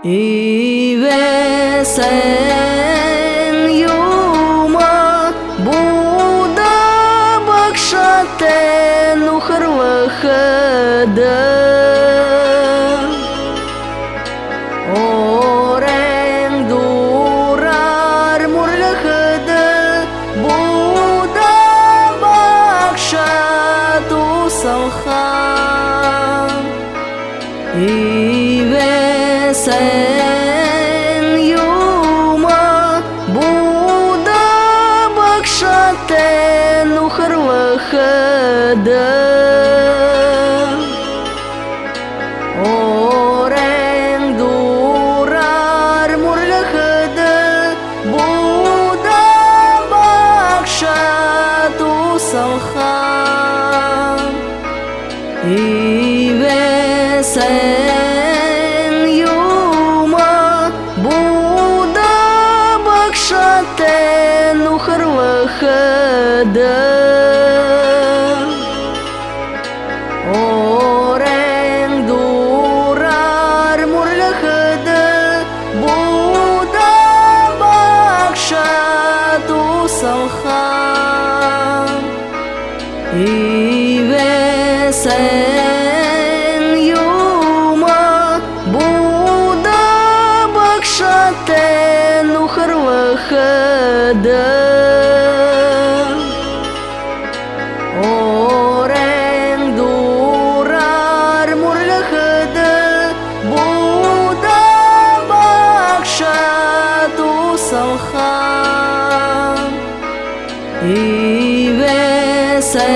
І весен юма буде бакшатену харлахада. Орен дурар мурлахада буде бакшату салхан. І весен юма буде бакшатену харлахада. Орен дурар мурлахада буде бакшату салхан. І весен юма буде бакшатену харлахада. Орен дурар мурлахада буде бакшату салхан. І весен юма буде бакшатену харлахада. Орен дурар мурлахада буде бакшату салхан. І весен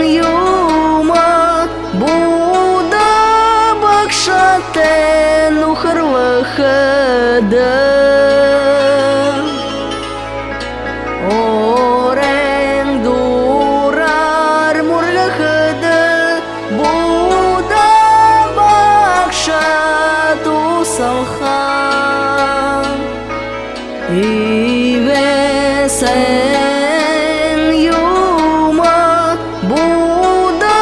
юма буде бакшатену харлахада. Орен дурар мурлахада буде бакшату салхан. І весен юма буде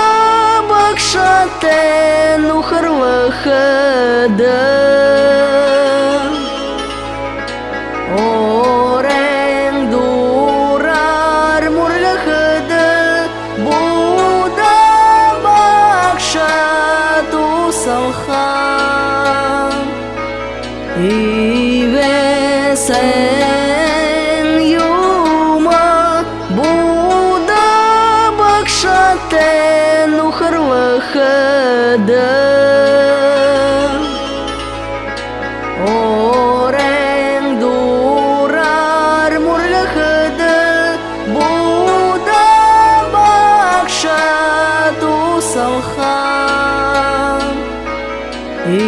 бакшатену харлахада. Орен дурар мурлахада буде бакшату салхан. І весен юма буде бакшатену харлахада. Орен дурар мурлахада буде бакшату салхан. І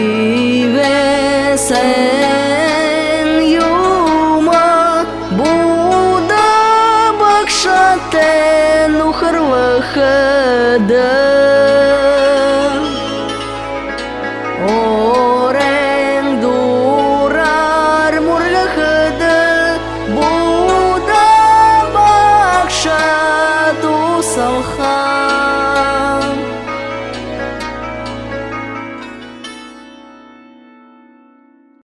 весен юма буде бакшатену харлахада.